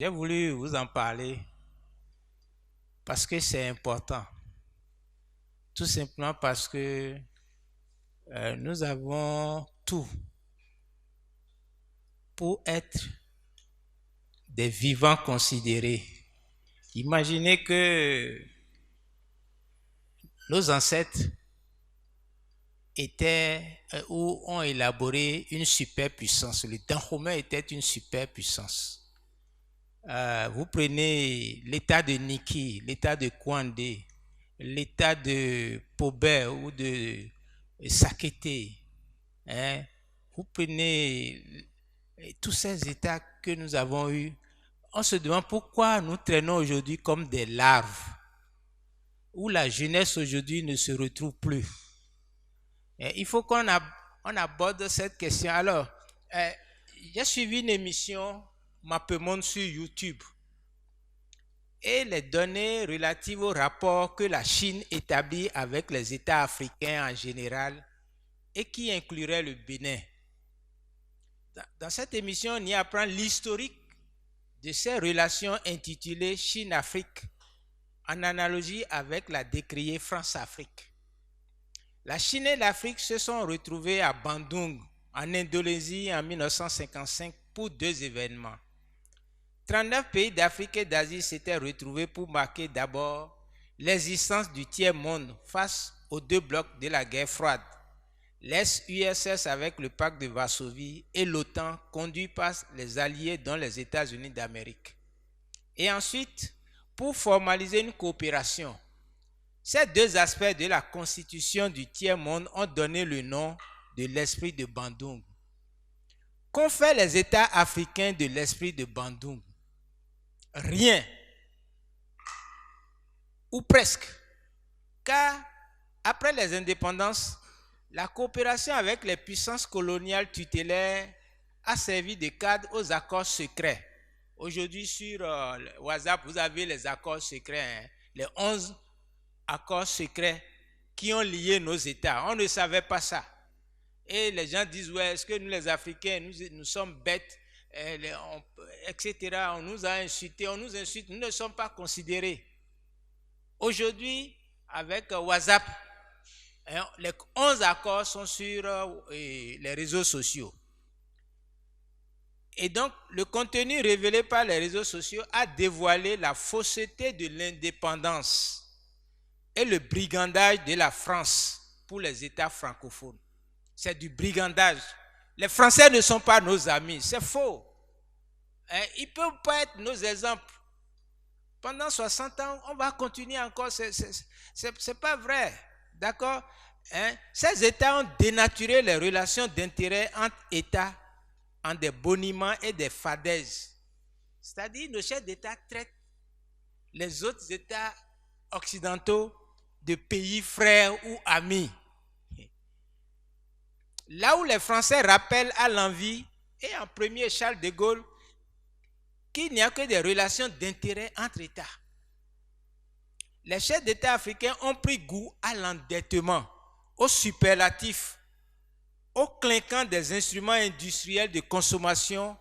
J'ai voulu vous en parler parce que c'est important. Tout simplement parce que nous avons tout pour être des vivants considérés. Imaginez que nos ancêtres étaient ou ont élaboré une superpuissance. Le Dahomey était une superpuissance. Vous prenez l'état de Niki, l'état de Kwandé, l'état de Pobet ou de Sakete. Hein? Vous prenez tous ces états que nous avons eus. On se demande pourquoi nous traînons aujourd'hui comme des larves, où la jeunesse aujourd'hui ne se retrouve plus. Il faut qu'on aborde cette question. Alors, j'ai suivi une émission Mappemonde sur YouTube et les données relatives au rapport que la Chine établit avec les États africains en général et qui inclurait le Bénin. Dans cette émission, on y apprend l'historique de ces relations intitulées Chine-Afrique en analogie avec la décriée France-Afrique. La Chine et l'Afrique se sont retrouvées à Bandung, en Indonésie, en 1955 pour deux événements. 39 pays d'Afrique et d'Asie s'étaient retrouvés pour marquer d'abord l'existence du tiers-monde face aux deux blocs de la guerre froide, l'ex-URSS avec le pacte de Varsovie et l'OTAN conduit par les alliés dont les États-Unis d'Amérique. Et ensuite, pour formaliser une coopération, ces deux aspects de la constitution du tiers-monde ont donné le nom de l'esprit de Bandung. Qu'ont fait les États africains de l'esprit de Bandung? Rien. Ou presque. Car après les indépendances, la coopération avec les puissances coloniales tutélaires a servi de cadre aux accords secrets. Aujourd'hui, sur WhatsApp, vous avez les accords secrets, hein, les 11 accords secrets qui ont lié nos États. On ne savait pas ça. Et les gens disent, ouais, est-ce que nous les Africains, nous sommes bêtes, etc. On nous a insultés, on nous insulte, nous ne sommes pas considérés. Aujourd'hui, avec WhatsApp, les 11 accords sont sur les réseaux sociaux. Et donc, le contenu révélé par les réseaux sociaux a dévoilé la fausseté de l'indépendance et le brigandage de la France pour les États francophones. C'est du brigandage. Les Français ne sont pas nos amis, c'est faux. Ils ne peuvent pas être nos exemples. Pendant 60 ans, on va continuer encore, c'est pas vrai. D'accord? Ces États ont dénaturé les relations d'intérêt entre États en des boniments et des fadaises. C'est-à-dire, nos chefs d'État traitent les autres États occidentaux de pays frères ou amis. Là où les Français rappellent à l'envi, et en premier Charles de Gaulle, qu'il n'y a que des relations d'intérêt entre États. Les chefs d'État africains ont pris goût à l'endettement, au superlatif, au clinquant des instruments industriels de consommation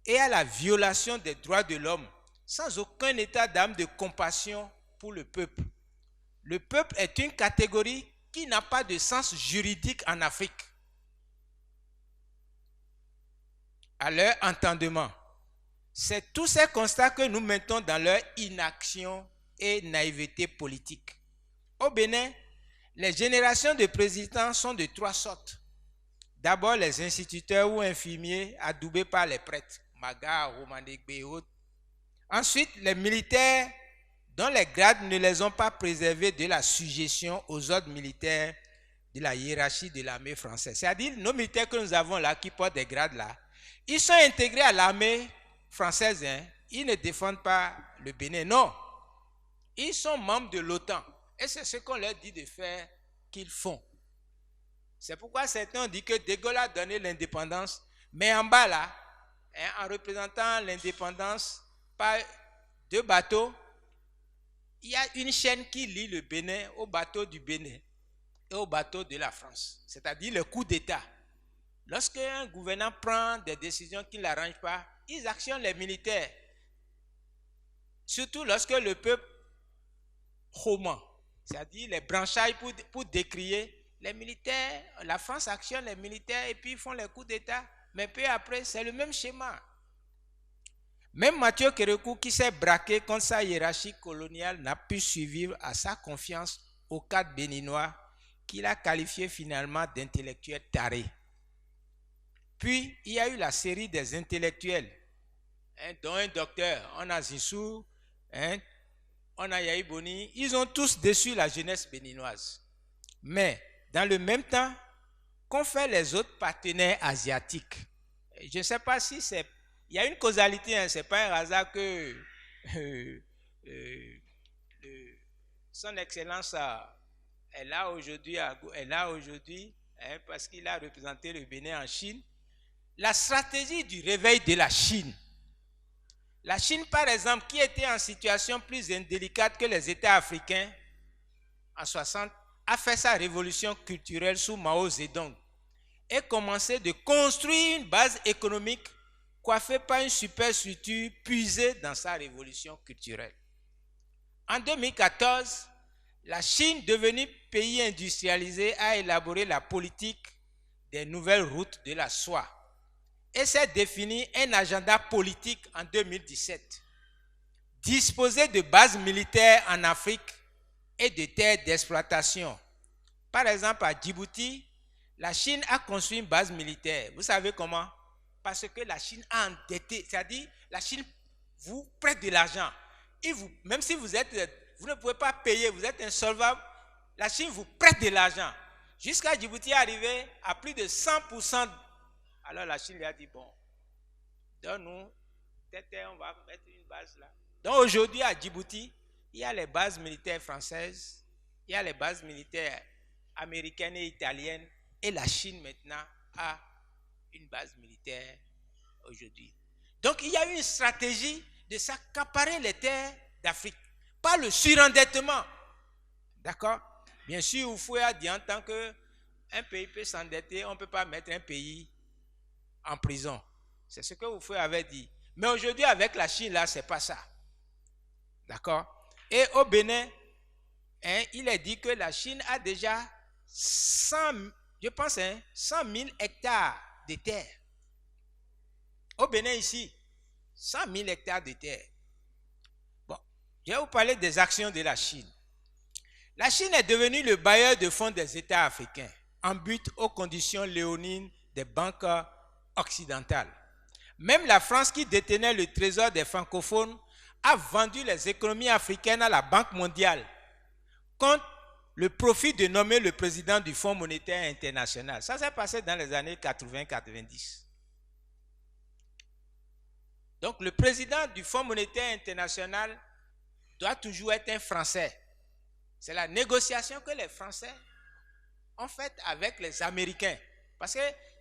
et à la violation des droits de l'homme, sans aucun état d'âme de compassion pour le peuple. Le peuple est une catégorie qui n'a pas de sens juridique en Afrique. À leur entendement, c'est tous ces constats que nous mettons dans leur inaction et naïveté politique. Au Bénin, les générations de présidents sont de trois sortes. D'abord, les instituteurs ou infirmiers adoubés par les prêtres, Maga, Romandegbe et autres. Ensuite, les militaires dont les grades ne les ont pas préservés de la sujétion aux ordres militaires de la hiérarchie de l'armée française. C'est-à-dire, nos militaires que nous avons là, qui portent des grades là, ils sont intégrés à l'armée française. Ils ne défendent pas le Bénin, non. Ils sont membres de l'OTAN. Et c'est ce qu'on leur dit de faire qu'ils font. C'est pourquoi certains ont dit que De Gaulle a donné l'indépendance, mais en bas là, en représentant l'indépendance par deux bateaux, il y a une chaîne qui lie le Bénin au bateau du Bénin et au bateau de la France, c'est-à-dire le coup d'État. Lorsqu'un gouvernant prend des décisions qui ne l'arrangent pas, ils actionnent les militaires. surtout lorsque le peuple roman, c'est-à-dire les branchailles pour décrier les militaires, la France actionne les militaires et puis ils font les coups d'État, mais peu après, c'est le même schéma. Même Mathieu Kérékou, qui s'est braqué contre sa hiérarchie coloniale, n'a pu survivre à sa confiance au cadre béninois qu'il a qualifié finalement d'intellectuel taré. Puis, il y a eu la série des intellectuels, dont un docteur, on a Zissou, on a Yahi Boni, ils ont tous déçu la jeunesse béninoise. Mais, dans le même temps, qu'ont fait les autres partenaires asiatiques? Je ne sais pas si c'est... Il y a une causalité, ce n'est pas un hasard que son Excellence est là aujourd'hui, parce qu'il a représenté le Bénin en Chine. La stratégie du réveil de la Chine. La Chine, par exemple, qui était en situation plus indélicate que les États africains en 60, a fait sa révolution culturelle sous Mao Zedong et commencé de construire une base économique coiffée par une superstructure puisée dans sa révolution culturelle. En 2014, la Chine, devenue pays industrialisé, a élaboré la politique des nouvelles routes de la soie et s'est défini un agenda politique en 2017. Disposer de bases militaires en Afrique et de terres d'exploitation. Par exemple, à Djibouti, la Chine a construit une base militaire. Vous savez comment? Parce que la Chine a endetté, c'est-à-dire la Chine vous prête de l'argent. Même si vous ne pouvez pas payer, vous êtes insolvable, la Chine vous prête de l'argent. Jusqu'à Djibouti arrivé à plus de 100%. Alors la Chine lui a dit, bon, donne-nous, peut-être on va mettre une base là. Donc aujourd'hui à Djibouti, il y a les bases militaires françaises, il y a les bases militaires américaines et italiennes, et la Chine maintenant a une base militaire aujourd'hui. Donc il y a une stratégie de s'accaparer les terres d'Afrique, pas le surendettement. D'accord? Bien sûr, Houphouët a dit en tant qu'un pays peut s'endetter, on ne peut pas mettre un pays en prison. C'est ce que Houphouët avait dit. Mais aujourd'hui, avec la Chine, là, ce n'est pas ça. D'accord? Et au Bénin, il est dit que la Chine a déjà 100 000 hectares de terre. Au Bénin ici, 100 000 hectares de terre. Bon, je vais vous parler des actions de la Chine. La Chine est devenue le bailleur de fonds des États africains en but aux conditions léonines des banques occidentales. Même la France, qui détenait le trésor des francophones, a vendu les économies africaines à la Banque mondiale contre le profit de nommer le président du Fonds monétaire international. Ça s'est passé dans les années 80-90. Donc le président du Fonds monétaire international doit toujours être un Français. C'est la négociation que les Français ont faite avec les Américains. Parce que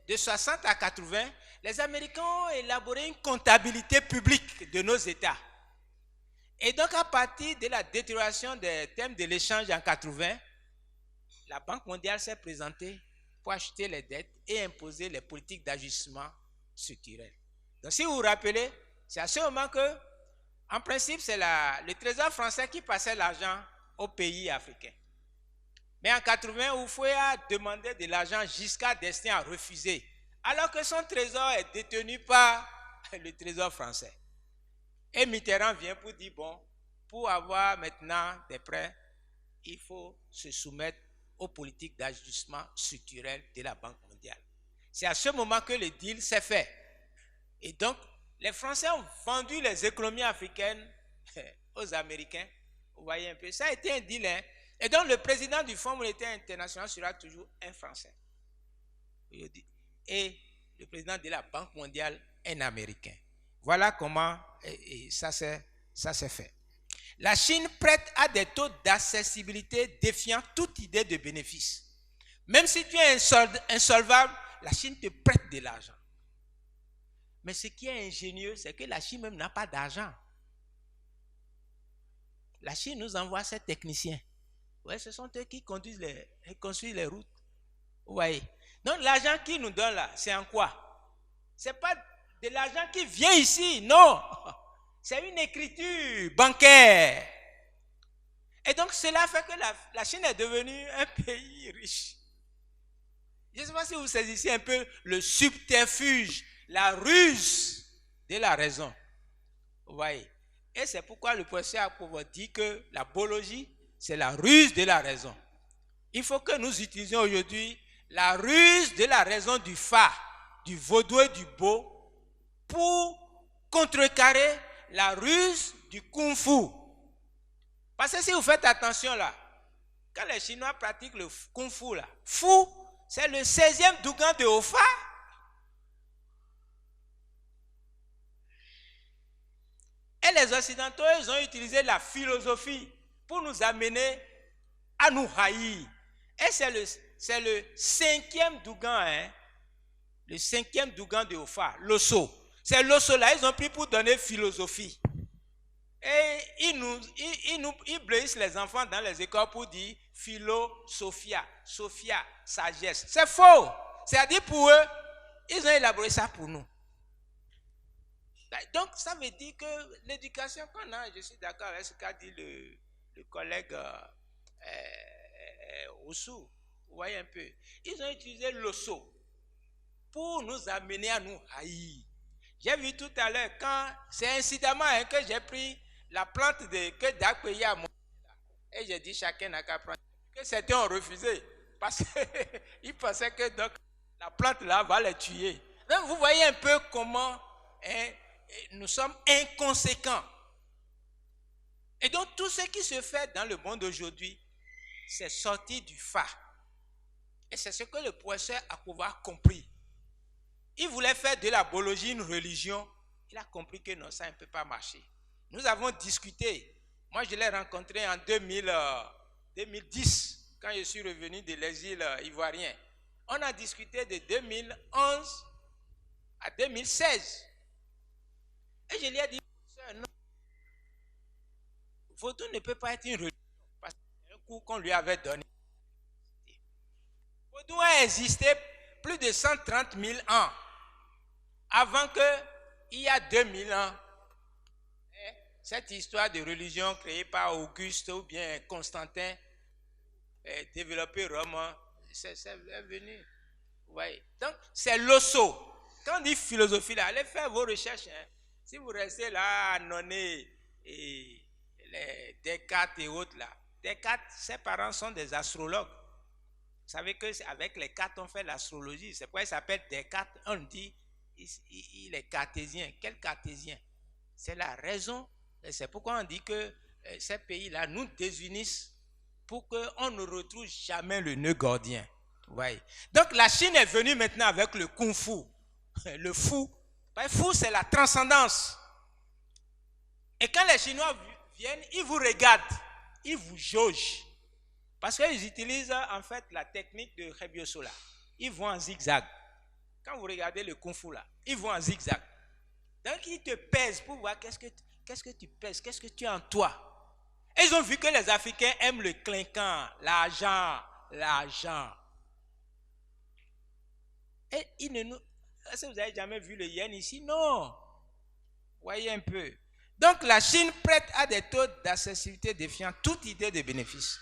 de 60 à 80, les Américains ont élaboré une comptabilité publique de nos États. Et donc à partir de la détérioration des thèmes de l'échange en 80, la Banque mondiale s'est présentée pour acheter les dettes et imposer les politiques d'ajustement structurel. Donc si vous vous rappelez, c'est à ce moment que, en principe, c'est le trésor français qui passait l'argent aux pays africains. Mais en 80, Houphouët a demandé de l'argent, Giscard d'Estaing a refusé, alors que son trésor est détenu par le trésor français. Et Mitterrand vient pour dire, bon, pour avoir maintenant des prêts, il faut se soumettre aux politiques d'ajustement structurel de la Banque mondiale. C'est à ce moment que le deal s'est fait. Et donc, les Français ont vendu les économies africaines aux Américains. Vous voyez un peu, ça a été un deal. Et donc, le président du Fonds monétaire international sera toujours un Français. Et le président de la Banque mondiale, un Américain. Voilà comment ça s'est fait. La Chine prête à des taux d'accessibilité défiant toute idée de bénéfice. Même si tu es insolvable, la Chine te prête de l'argent. Mais ce qui est ingénieux, c'est que la Chine même n'a pas d'argent. La Chine nous envoie ses techniciens. Ouais, ce sont eux qui construisent les routes. Vous voyez. Donc l'argent qu'ils nous donnent là, c'est en quoi? Ce n'est pas de l'argent qui vient ici, non. C'est une écriture bancaire. Et donc, cela fait que la Chine est devenue un pays riche. Je ne sais pas si vous saisissez un peu le subterfuge, la ruse de la raison. Vous voyez? Et c'est pourquoi le professeur Akpovo dit que la biologie, c'est la ruse de la raison. Il faut que nous utilisions aujourd'hui la ruse de la raison du fa, du vaudou et du beau pour contrecarrer la ruse du kung fu. Parce que si vous faites attention là, quand les Chinois pratiquent le kung fu là, fu, c'est le 16e dougan de Ofa. Et les Occidentaux, ils ont utilisé la philosophie pour nous amener à nous haïr. Et c'est le 5e dougan, hein, le 5e dougan de Ofa, l'osso. C'est l'osso là, ils ont pris pour donner philosophie. Et ils blessent les enfants dans les écoles pour dire philosophia, sophia, sagesse. C'est faux. C'est-à-dire pour eux, ils ont élaboré ça pour nous. Donc, ça veut dire que l'éducation qu'on a, je suis d'accord avec ce qu'a dit le collègue Oussou. Vous voyez un peu. Ils ont utilisé l'osso pour nous amener à nous haïr. J'ai vu tout à l'heure, quand c'est incidemment que j'ai pris la plante que Dakpeyi a montré, et j'ai dit chacun n'a qu'à prendre. Que certains ont refusé parce qu'ils pensaient que donc, la plante là va les tuer. Donc vous voyez un peu comment nous sommes inconséquents. Et donc tout ce qui se fait dans le monde aujourd'hui, c'est sorti du fa. Et c'est ce que le professeur Akpovo a compris. Il voulait faire de la biologie une religion. Il a compris que non, ça ne peut pas marcher. Nous avons discuté. Moi, je l'ai rencontré en 2010, quand je suis revenu de l'exil ivoirien. On a discuté de 2011 à 2016. Et je lui ai dit, non, Vaudou ne peut pas être une religion. Parce que c'est un cours qu'on lui avait donné. Vaudou a existé plus de 130 000 ans avant qu'il y a 2000 ans. Cette histoire de religion créée par Auguste ou bien Constantin, développée Rome, c'est venu. Ouais. Donc, c'est l'osso. Quand on dit philosophie, là, allez faire vos recherches. Hein. Si vous restez là à nonner les Descartes et autres, là, Descartes, ses parents sont des astrologues. Vous savez qu'avec les cartes, on fait l'astrologie. C'est pourquoi il s'appelle Descartes. On dit il est cartésien. Quel cartésien? C'est la raison. Et c'est pourquoi on dit que ces pays-là nous désunissent pour qu'on ne retrouve jamais le nœud gordien. Ouais. Donc la Chine est venue maintenant avec le kung fu. Le fou. Le fou, c'est la transcendance. Et quand les Chinois viennent, ils vous regardent. Ils vous jaugent. Parce qu'ils utilisent en fait la technique de Rebioso là. Ils vont en zigzag. Quand vous regardez le kung fu là, ils vont en zigzag. Donc ils te pèsent pour voir qu'est-ce que tu pèses, qu'est-ce que tu as en toi. Et ils ont vu que les Africains aiment le clinquant, l'argent. Et ils ne nous... Est-ce que vous avez jamais vu le yen ici? Non. Voyez un peu. Donc la Chine prête à des taux d'accessibilité défiant toute idée de bénéfice.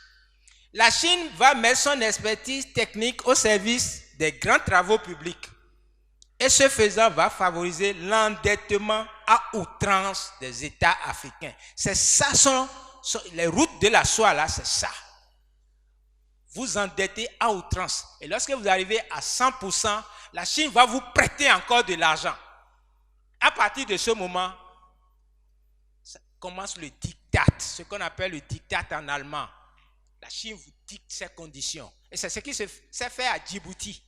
La Chine va mettre son expertise technique au service des grands travaux publics. Et ce faisant va favoriser l'endettement à outrance des États africains. C'est ça, les routes de la soie là, c'est ça. Vous endettez à outrance. Et lorsque vous arrivez à 100%, la Chine va vous prêter encore de l'argent. À partir de ce moment, ça commence le diktat, ce qu'on appelle le diktat en allemand. La Chine vous dicte ses conditions. Et c'est ce qui s'est fait à Djibouti.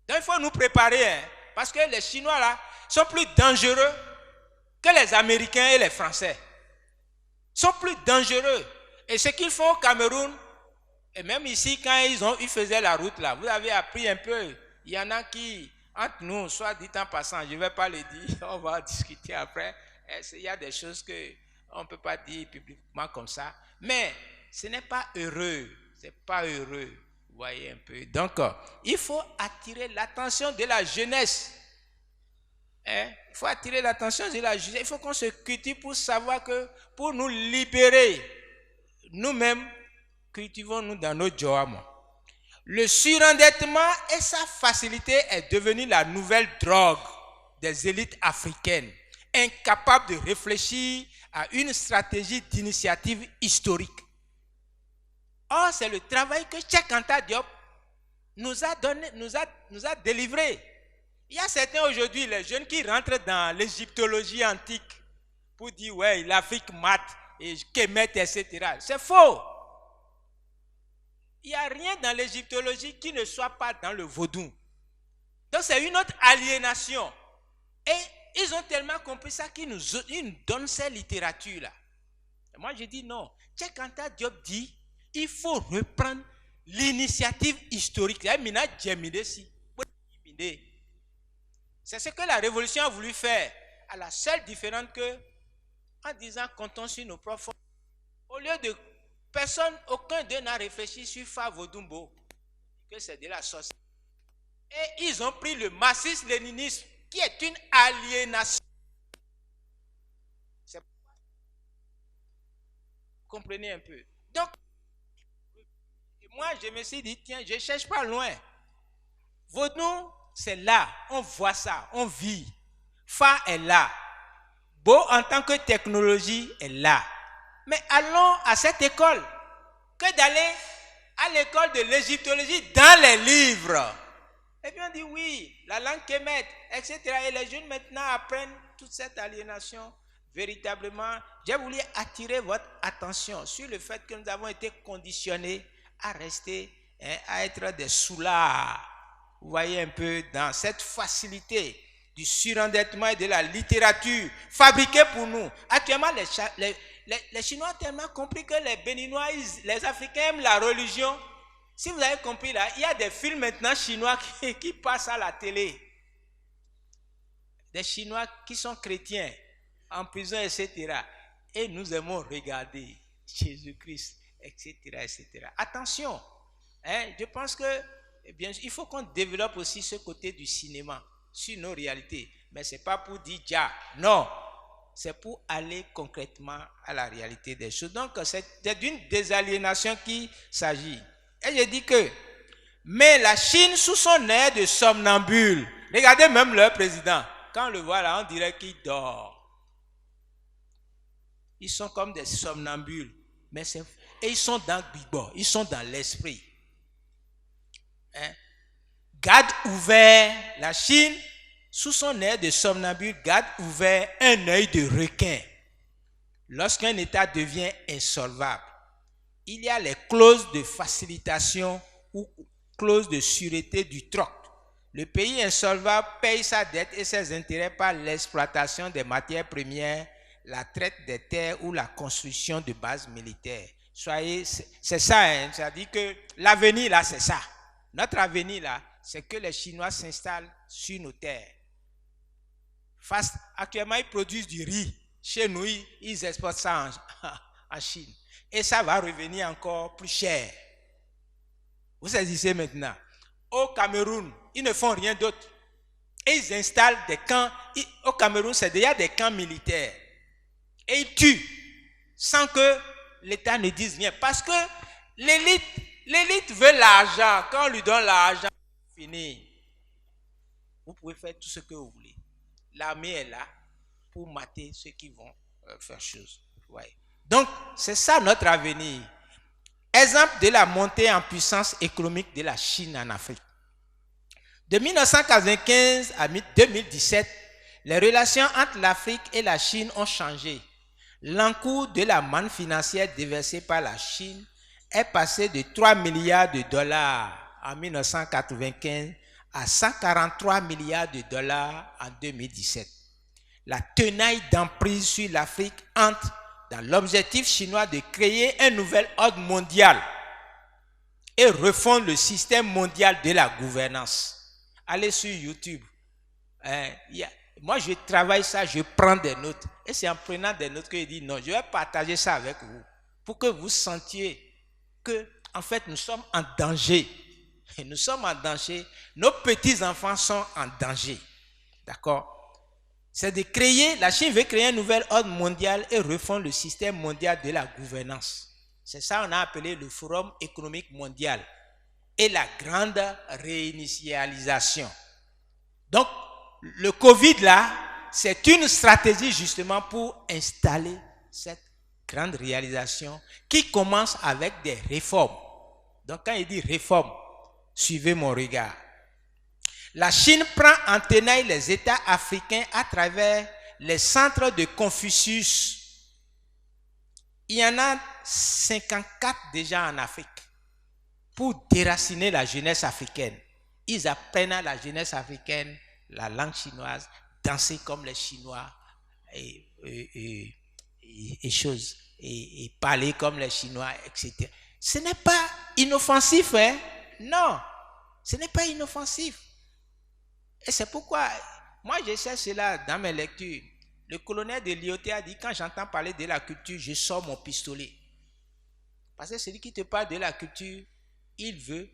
Donc il faut nous préparer, hein, parce que les Chinois là sont plus dangereux que les Américains et les Français. Ils sont plus dangereux. Et ce qu'ils font au Cameroun, et même ici quand ils faisaient la route là, vous avez appris un peu. Il y en a qui, entre nous, soit dit en passant, je ne vais pas le dire, on va discuter après. Il y a des choses qu'on ne peut pas dire publiquement comme ça. Mais ce n'est pas heureux. C'est pas heureux. Vous voyez un peu. Donc, il faut attirer l'attention de la jeunesse. Il faut attirer l'attention de la justice. Il faut qu'on se cultive pour savoir que pour nous libérer, nous-mêmes, cultivons-nous dans nos joies. Le surendettement et sa facilité est devenu la nouvelle drogue des élites africaines, incapables de réfléchir à une stratégie d'initiative historique. Or, c'est le travail que Cheikh Anta Diop nous a donné, nous a délivré. Il y a certains aujourd'hui, les jeunes qui rentrent dans l'égyptologie antique pour dire, ouais, l'Afrique mate et Kemet, etc. C'est faux. Il n'y a rien dans l'égyptologie qui ne soit pas dans le vaudou. Donc c'est une autre aliénation. Et ils ont tellement compris ça qu'ils nous donnent ces littératures-là. Moi je dis non. Cheikh Anta Diop dit, il faut reprendre l'initiative historique. C'est ce que la révolution a voulu faire. À la seule différence que, en disant comptons sur nos propres, au lieu de personne, aucun d'eux n'a réfléchi sur Favodumbo, que c'est de la sorcellerie. Et ils ont pris le marxisme-léninisme, qui est une aliénation. C'est pourquoi, comprenez un peu. Donc, moi, je me suis dit, tiens, je ne cherche pas loin. Vaudou, c'est là, on voit ça, on vit. Fa est là. Beau en tant que technologie est là. Mais allons à cette école, que d'aller à l'école de l'égyptologie dans les livres. Et puis on dit oui, la langue kémète, etc. Et les jeunes maintenant apprennent toute cette aliénation. Véritablement, j'ai voulu attirer votre attention sur le fait que nous avons été conditionnés à rester, à être des soulards. Vous voyez un peu dans cette facilité du surendettement et de la littérature fabriquée pour nous. Actuellement, les Chinois ont tellement compris que les Béninois, les Africains aiment la religion. Si vous avez compris là, il y a des films maintenant chinois qui passent à la télé. Des Chinois qui sont chrétiens, en prison, etc. Et nous aimons regarder Jésus-Christ, etc., etc. Attention, je pense que, eh bien, il faut qu'on développe aussi ce côté du cinéma sur nos réalités. Mais ce n'est pas pour dire ja, non. C'est pour aller concrètement à la réalité des choses. Donc, c'est d'une désaliénation qu'il s'agit. Et je dis que, mais la Chine, sous son air de somnambule, regardez même leur président, quand on le voit là, on dirait qu'il dort. Ils sont comme des somnambules, et ils sont dans Bibo, ils sont dans l'esprit. Garde ouvert, la Chine, sous son air de somnambule, garde ouvert un œil de requin. Lorsqu'un État devient insolvable, il y a les clauses de facilitation ou clauses de sûreté du troc. Le pays insolvable paye sa dette et ses intérêts par l'exploitation des matières premières, la traite des terres ou la construction de bases militaires. C'est ça, c'est-à-dire que l'avenir là, c'est ça. Notre avenir là, c'est que les Chinois s'installent sur nos terres. Actuellement, ils produisent du riz. Chez nous, ils exportent ça en Chine. Et ça va revenir encore plus cher. Vous saisissez maintenant. Au Cameroun, ils ne font rien d'autre. Et ils installent des camps. Au Cameroun, c'est déjà des camps militaires. Et ils tuent sans que l'État ne dise rien. Parce que l'élite veut l'argent. Quand on lui donne l'argent, fini. Vous pouvez faire tout ce que vous voulez. L'armée est là pour mater ceux qui vont faire chose. Ouais. Donc, c'est ça notre avenir. Exemple de la montée en puissance économique de la Chine en Afrique. De 1995 à 2017, les relations entre l'Afrique et la Chine ont changé. L'encours de la manne financière déversée par la Chine est passé de 3 milliards de dollars en 1995 à 143 milliards de dollars en 2017. La tenaille d'emprise sur l'Afrique entre dans l'objectif chinois de créer un nouvel ordre mondial et refondre le système mondial de la gouvernance. Allez sur YouTube. Moi, je travaille ça, je prends des notes. Et c'est en prenant des notes que je dis non, je vais partager ça avec vous pour que vous sentiez que, en fait, nous sommes en danger. Et nous sommes en danger. Nos petits-enfants sont en danger. D'accord? c'est de créer, la Chine veut créer un nouvel ordre mondial et refondre le système mondial de la gouvernance. C'est ça qu'on a appelé le Forum économique mondial et la grande réinitialisation. Donc, le Covid là, c'est une stratégie justement pour installer cette grande réalisation qui commence avec des réformes. Donc, quand il dit réforme, suivez mon regard. La Chine prend en tenaille les États africains à travers les centres de Confucius. Il y en a 54 déjà en Afrique pour déraciner la jeunesse africaine. Ils apprennent à la jeunesse africaine la langue chinoise, danser comme les Chinois et parler comme les Chinois, etc. Ce n'est pas inoffensif, hein? Non, ce n'est pas inoffensif. Et c'est pourquoi, moi j'essaie cela dans mes lectures. Le colonel de Lyautey a dit, quand j'entends parler de la culture, je sors mon pistolet. Parce que celui qui te parle de la culture, il veut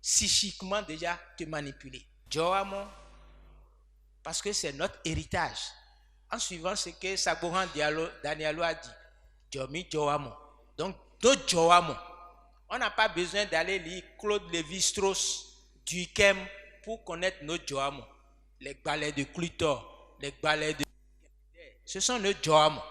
psychiquement déjà te manipuler. Joamo, parce que c'est notre héritage. En suivant ce que Saboran Danialo a dit, Jomi Joamo. Donc, d'autres Joamo. On n'a pas besoin d'aller lire Claude Lévi-Strauss, Durkheim pour connaître nos Joamo. Les ballets de Clutor, les ballets de... Ce sont nos Joamo.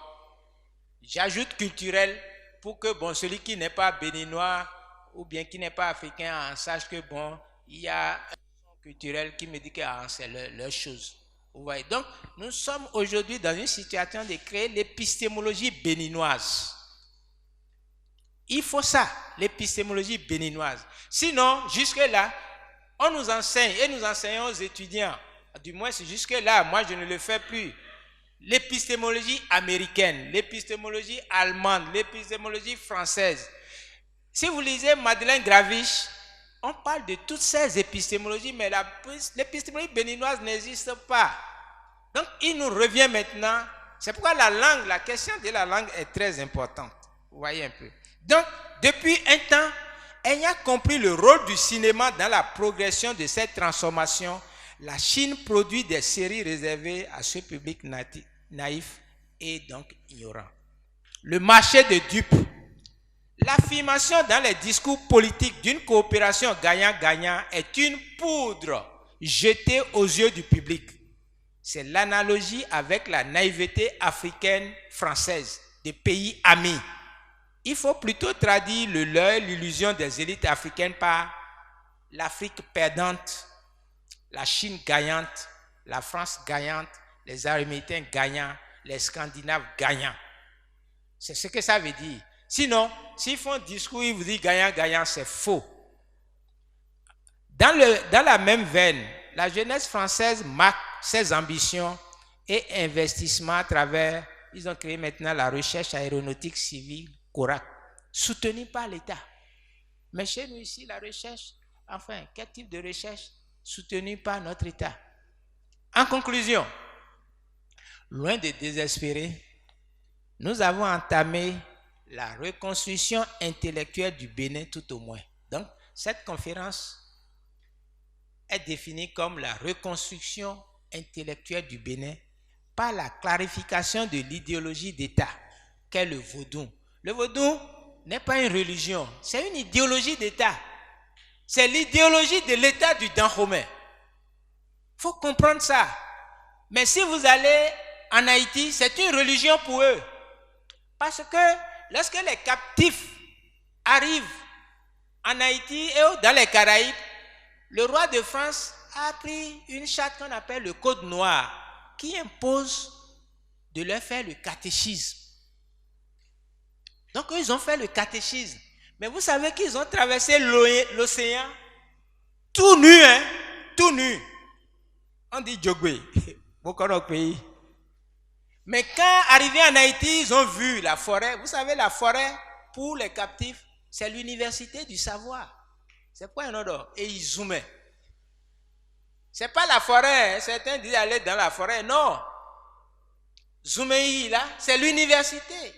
J'ajoute culturel pour que bon, celui qui n'est pas béninois ou bien qui n'est pas africain en sache que bon, il y a un son culturel qui me dit que c'est leur chose. Vous voyez? Donc, nous sommes aujourd'hui dans une situation de créer l'épistémologie béninoise. Il faut ça, l'épistémologie béninoise. Sinon, jusque-là, on nous enseigne et nous enseignons aux étudiants. Du moins, c'est jusque-là, moi je ne le fais plus. L'épistémologie américaine, l'épistémologie allemande, l'épistémologie française. Si vous lisez Madeleine Graviche, on parle de toutes ces épistémologies, mais l'épistémologie béninoise n'existe pas. Donc, il nous revient maintenant. C'est pourquoi la langue, la question de la langue est très importante. Vous voyez un peu. Donc, depuis un temps, ayant compris le rôle du cinéma dans la progression de cette transformation, la Chine produit des séries réservées à ce public naïf et donc ignorant. Le marché de dupes. L'affirmation dans les discours politiques d'une coopération gagnant-gagnant est une poudre jetée aux yeux du public. C'est l'analogie avec la naïveté africaine française des pays amis. Il faut plutôt traduire le leurre, l'illusion des élites africaines par l'Afrique perdante, la Chine gagnante, la France gagnante, les Américains gagnants, les Scandinaves gagnants. C'est ce que ça veut dire. Sinon, s'ils font un discours, ils vous disent gagnant-gagnant, c'est faux. Dans la même veine, la jeunesse française marque ses ambitions et investissements à travers, ils ont créé maintenant la recherche aéronautique civile, CORAC, soutenue par l'État. Mais chez nous ici, la recherche, enfin, quel type de recherche soutenue par notre État? En conclusion, loin de désespérer, nous avons entamé la reconstruction intellectuelle du Bénin tout au moins. Donc, cette conférence est définie comme la reconstruction intellectuelle du Bénin par la clarification de l'idéologie d'État qu'est le vaudou. Le vaudou n'est pas une religion, c'est une idéologie d'État. C'est l'idéologie de l'État du Dahomey. Il faut comprendre ça. Mais si vous allez en Haïti, c'est une religion pour eux. Parce que lorsque les captifs arrivent en Haïti et dans les Caraïbes, le roi de France a pris une charte qu'on appelle le Code noir qui impose de leur faire le catéchisme. Donc, ils ont fait le catéchisme. Mais vous savez qu'ils ont traversé l'océan tout nu, hein? Tout nu. On dit Djogwe, beaucoup de pays. Mais quand arrivé en Haïti, ils ont vu la forêt. Vous savez, la forêt, pour les captifs, c'est l'université du savoir. C'est pas un autre. Et ils zoomaient. C'est pas la forêt. Hein. Certains disent aller dans la forêt. Non. Zoomer là, c'est l'université.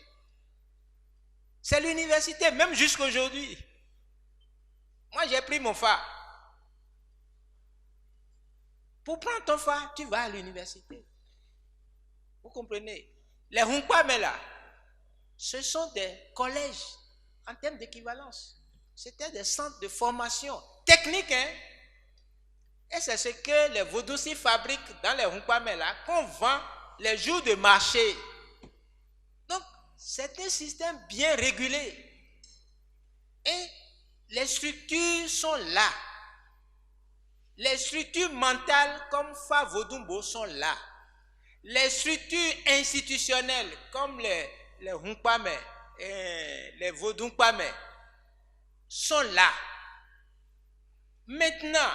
C'est l'université, même jusqu'aujourd'hui. Moi, j'ai pris mon phare. Pour prendre ton phare, tu vas à l'université. Vous comprenez? Les Hunkpame là, ce sont des collèges en termes d'équivalence. C'était des centres de formation technique, hein? Et c'est ce que les Vodousis fabriquent dans les Hunkpame là, qu'on vend les jours de marché. Donc, c'est un système bien régulé. Et les structures sont là. Les structures mentales comme Fa Vodumbo sont là. Les structures institutionnelles comme les Hunkpame et les Vodounkpame sont là. Maintenant,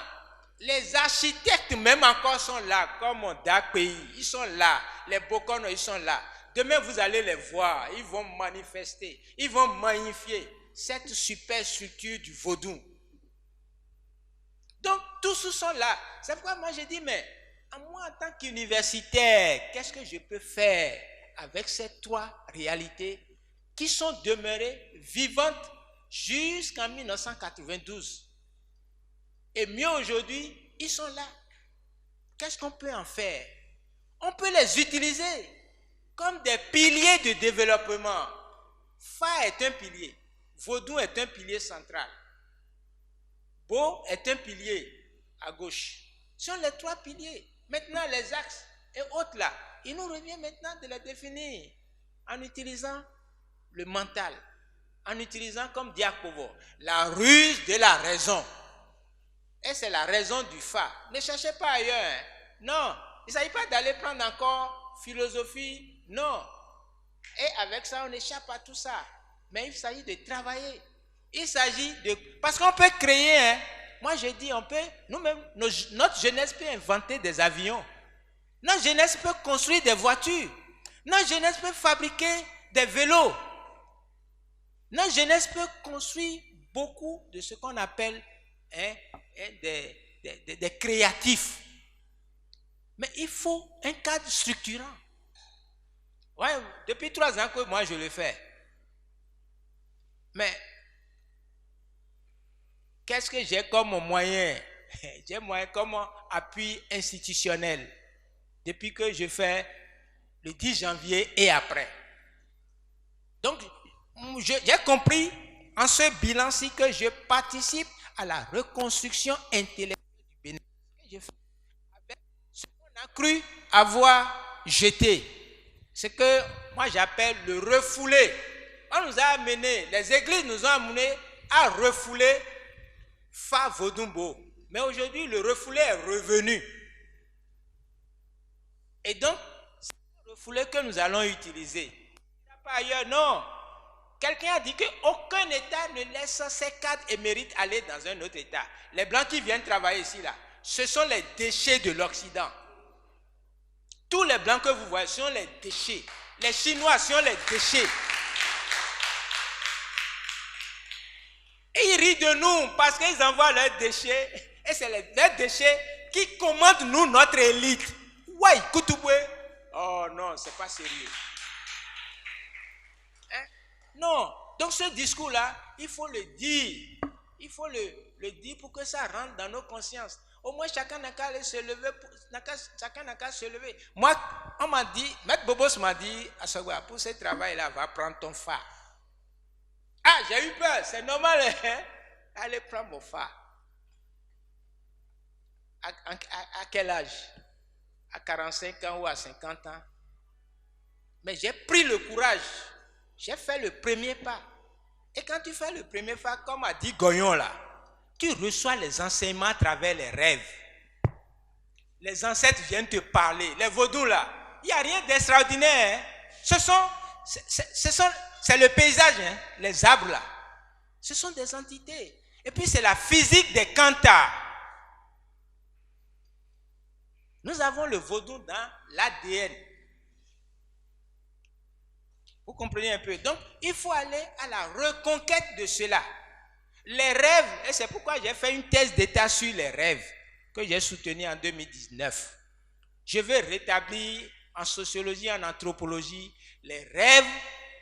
les architectes même encore sont là, comme Dakpei, ils sont là. Les Bokono, ils sont là. Demain, vous allez les voir, ils vont manifester, ils vont magnifier cette super structure du vaudou. Donc, tous ceux sont là. C'est pourquoi moi je dis, mais moi en tant qu'universitaire, qu'est-ce que je peux faire avec ces trois réalités qui sont demeurées vivantes jusqu'en 1992? Et mieux aujourd'hui, ils sont là. Qu'est-ce qu'on peut en faire? On peut les utiliser comme des piliers de développement. Fa est un pilier. Vaudou est un pilier central. Bo est un pilier à gauche. Ce sont les trois piliers. Maintenant, les axes et autres là, il nous revient maintenant de les définir en utilisant le mental, en utilisant comme Diakovo, la ruse de la raison. Et c'est la raison du Fa. Ne cherchez pas ailleurs. Hein. Non, il ne s'agit pas d'aller prendre encore philosophie. Non. Et avec ça, on échappe à tout ça. Mais il s'agit de travailler. Il s'agit de... Parce qu'on peut créer, hein. Moi je dis, on peut, nous-mêmes, notre jeunesse peut inventer des avions. Notre jeunesse peut construire des voitures. Notre jeunesse peut fabriquer des vélos. Notre jeunesse peut construire beaucoup de ce qu'on appelle des créatifs. Mais il faut un cadre structurant. Ouais, depuis 3 ans que moi je le fais. Mais qu'est-ce que j'ai comme moyen? J'ai moyen comme appui institutionnel depuis que je fais le 10 janvier et après. Donc, j'ai compris en ce bilan-ci que je participe à la reconstruction intellectuelle du Bénin. Je fais avec ce qu'on a cru avoir jeté. Ce que moi j'appelle le refoulé. On nous a amené, les églises nous ont amenés à refouler Fa Vodumbo. Mais aujourd'hui, le refoulé est revenu. Et donc, c'est le refoulé que nous allons utiliser. Il n'y a pas ailleurs, non. Quelqu'un a dit qu'aucun État ne laisse ses cadres émérites aller dans un autre État. Les Blancs qui viennent travailler ici, là, ce sont les déchets de l'Occident. Tous les Blancs que vous voyez sont les déchets. Les Chinois sont les déchets. Et ils rient de nous parce qu'ils envoient leurs déchets. Et c'est leurs déchets qui commandent nous, notre élite. Ouais, Koutouboué. Oh non, c'est pas sérieux. Hein? Non. Donc ce discours-là, il faut le dire. Il faut le dire pour que ça rentre dans nos consciences. Au moins, chacun n'a qu'à se lever. Chacun n'a qu'à se lever. Moi, on m'a dit, Maître Bobos m'a dit, Asogwa, pour ce travail-là, va prendre ton phare. Ah, j'ai eu peur, c'est normal, hein? Allez prendre mon phare. À quel âge? À 45 ans ou à 50 ans? Mais j'ai pris le courage. J'ai fait le premier pas. Et quand tu fais le premier pas, comme a dit Goyon là, tu reçois les enseignements à travers les rêves. Les ancêtres viennent te parler. Les vaudous là, il n'y a rien d'extraordinaire. Hein? C'est le paysage, hein? Les arbres là. Ce sont des entités. Et puis c'est la physique des kantas. Nous avons le vaudou dans l'ADN. Vous comprenez un peu? Donc, il faut aller à la reconquête de cela. Les rêves, et c'est pourquoi j'ai fait une thèse d'état sur les rêves que j'ai soutenue en 2019. Je veux rétablir en sociologie, en anthropologie, les rêves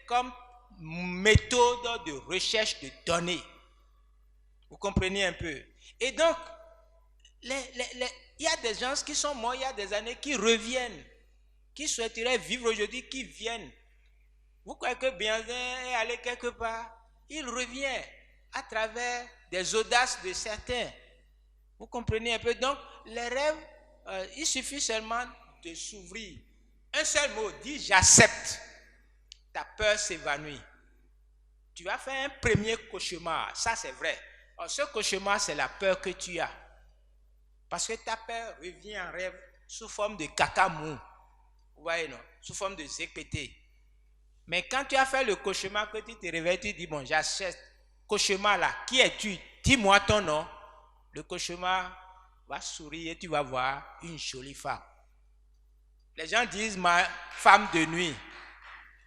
comme méthode de recherche de données. Vous comprenez un peu? Et donc, il y a des gens qui sont morts il y a des années qui reviennent qui souhaiteraient vivre aujourd'hui, qui viennent. Vous croyez que Béhanzin est allé quelque part? Il revient à travers des audaces de certains. Vous comprenez un peu? Donc, les rêves, il suffit seulement de s'ouvrir. Un seul mot, dis j'accepte. Ta peur s'évanouit. Tu vas faire un premier cauchemar, ça c'est vrai. Alors, ce cauchemar, c'est la peur que tu as. Parce que ta peur revient en rêve sous forme de caca mou. Vous voyez, non? Sous forme de ZPT. Mais quand tu as fait le cauchemar, que tu te réveilles, tu dis, bon, j'achète. Cauchemar là, qui es-tu? Dis-moi ton nom. Le cauchemar va sourire et tu vas voir une jolie femme. Les gens disent ma femme de nuit.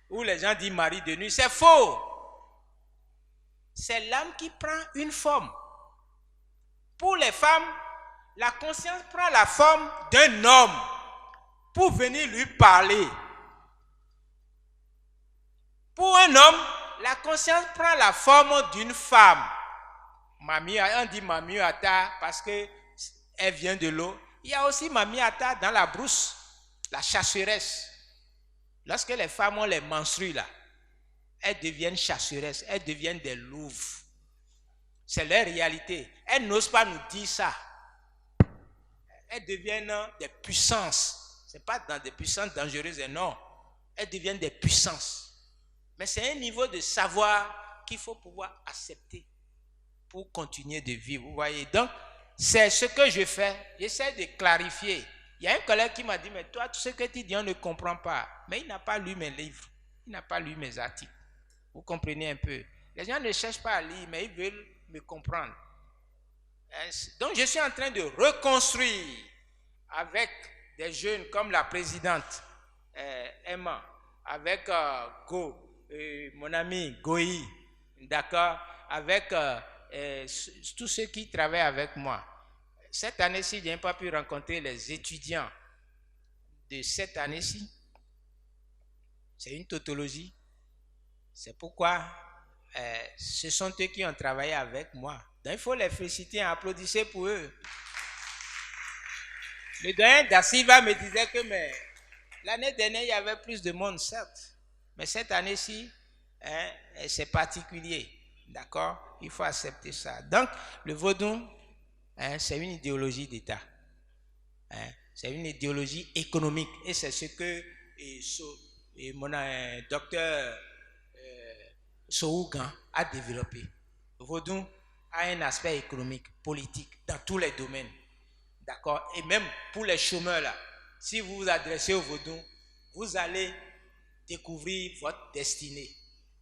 Ou les gens disent mari de nuit. C'est faux. C'est l'âme qui prend une forme. Pour les femmes, la conscience prend la forme d'un homme pour venir lui parler. Pour un homme, la conscience prend la forme d'une femme. Mamie, on dit Mamie Ata parce qu'elle vient de l'eau. Il y a aussi Mamie Ata dans la brousse, la chasseresse. Lorsque les femmes ont les menstrues là, elles deviennent chasseresses, elles deviennent des louves. C'est leur réalité. Elles n'osent pas nous dire ça. Elles deviennent des puissances. Ce n'est pas dans des puissances dangereuses, non. Elles deviennent des puissances. Mais c'est un niveau de savoir qu'il faut pouvoir accepter pour continuer de vivre. Vous voyez, donc, c'est ce que je fais. J'essaie de clarifier. Il y a un collègue qui m'a dit, mais toi, tout ce que tu dis, on ne comprend pas. Mais il n'a pas lu mes livres. Il n'a pas lu mes articles. Vous comprenez un peu. Les gens ne cherchent pas à lire, mais ils veulent me comprendre. Donc, je suis en train de reconstruire avec des jeunes comme la présidente Emma, avec Go, mon ami Goï, d'accord, avec tous ceux qui travaillent avec moi. Cette année-ci, je n'ai pas pu rencontrer les étudiants de cette année-ci. C'est une tautologie. C'est pourquoi ce sont eux qui ont travaillé avec moi. Donc il faut les féliciter, applaudissez pour eux. Le doyen Da Silva me disait que l'année dernière, il y avait plus de monde, certes. Mais cette année-ci, c'est particulier. D'accord? Il faut accepter ça. Donc, le vaudou, c'est une idéologie d'État. C'est une idéologie économique. Et c'est ce que mon docteur Sougan a développé. Le vaudou a un aspect économique, politique, dans tous les domaines. D'accord? Et même pour les chômeurs, là, si vous vous adressez au vaudou, vous allez découvrir votre destinée.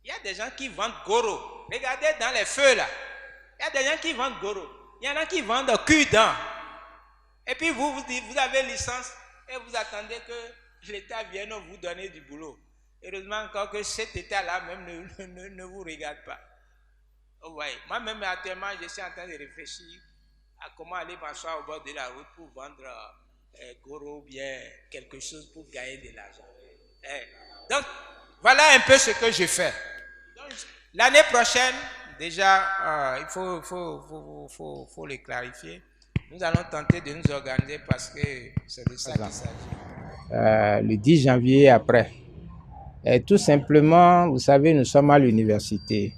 Il y a des gens qui vendent goro. Regardez dans les feux, là. Il y a des gens qui vendent goro. Il y en a qui vendent cul-dent. Et puis vous avez licence et vous attendez que l'État vienne vous donner du boulot. Heureusement encore que cet État-là même ne vous regarde pas. Oh, ouais. Moi-même, actuellement, je suis en train de réfléchir à comment aller m'asseoir au bord de la route pour vendre goro ou bien quelque chose pour gagner de l'argent. Donc, voilà un peu ce que je fais. L'année prochaine, déjà, il faut le clarifier. Nous allons tenter de nous organiser parce que c'est de ça qu'il s'agit. Le 10 janvier après. Et tout simplement, vous savez, nous sommes à l'université.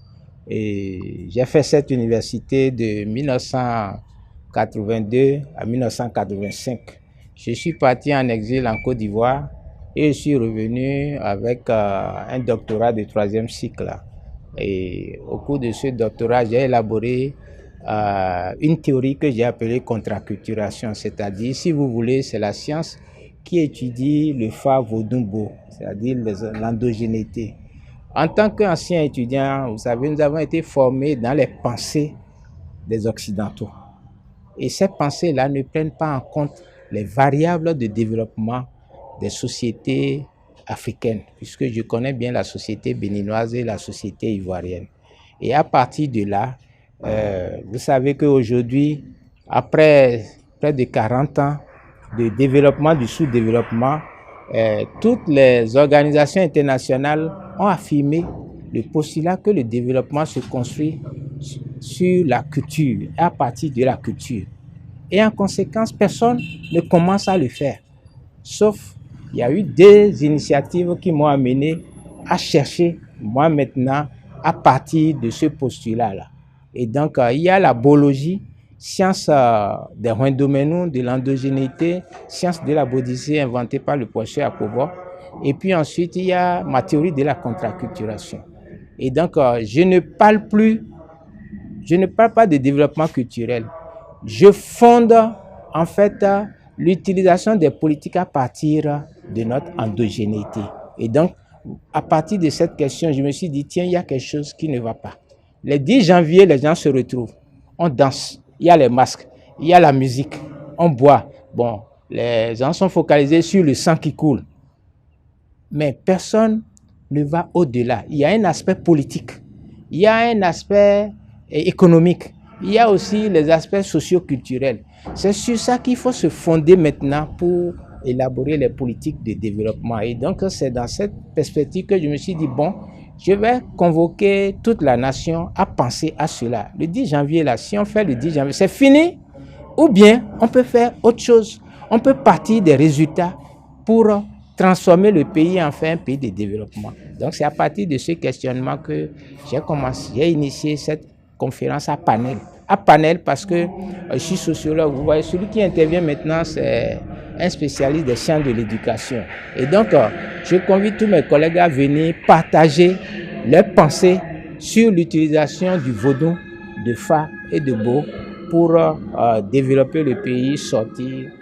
Et j'ai fait cette université de 1982 à 1985. Je suis parti en exil en Côte d'Ivoire et je suis revenu avec un doctorat de 3e cycle. Et au cours de ce doctorat, j'ai élaboré une théorie que j'ai appelée contraculturation, c'est-à-dire, si vous voulez, c'est la science qui étudie le Fa-Vodumbo, c'est-à-dire l'endogénéité. En tant qu'ancien étudiant, vous savez, nous avons été formés dans les pensées des Occidentaux. Et ces pensées-là ne prennent pas en compte les variables de développement des sociétés africaines, puisque je connais bien la société béninoise et la société ivoirienne. Et à partir de là, vous savez qu'aujourd'hui, après près de 40 ans de développement du sous-développement, toutes les organisations internationales ont affirmé le postulat que le développement se construit sur la culture, à partir de la culture. Et en conséquence, personne ne commence à le faire, sauf il y a eu des initiatives qui m'ont amené à chercher, moi maintenant, à partir de ce postulat-là. Et donc, il y a la biologie, science des Wendomenou, de l'endogénéité, science de la bodicée inventée par le professeur Akobo. Et puis ensuite, il y a ma théorie de la contraculturation. Et donc, je ne parle pas de développement culturel. Je fonde en fait l'utilisation des politiques à partir de notre endogénéité. Et donc, à partir de cette question, je me suis dit, tiens, il y a quelque chose qui ne va pas. Le 10 janvier, les gens se retrouvent, on danse, il y a les masques, il y a la musique, on boit. Bon, les gens sont focalisés sur le sang qui coule. Mais personne ne va au-delà. Il y a un aspect politique, il y a un aspect économique, il y a aussi les aspects socio-culturels. C'est sur ça qu'il faut se fonder maintenant pour élaborer les politiques de développement. Et donc, c'est dans cette perspective que je me suis dit, bon, je vais convoquer toute la nation à penser à cela. Le 10 janvier, là, si on fait le 10 janvier, c'est fini. Ou bien, on peut faire autre chose. On peut partir des résultats pour transformer le pays en fait un pays de développement. Donc, c'est à partir de ce questionnement que j'ai initié cette conférence à panel. À panel parce que je suis sociologue. Vous voyez, celui qui intervient maintenant, c'est un spécialiste des sciences de l'éducation. Et donc, je convie tous mes collègues à venir partager leurs pensées sur l'utilisation du vaudou, de Fa et de Bo pour développer le pays, sortir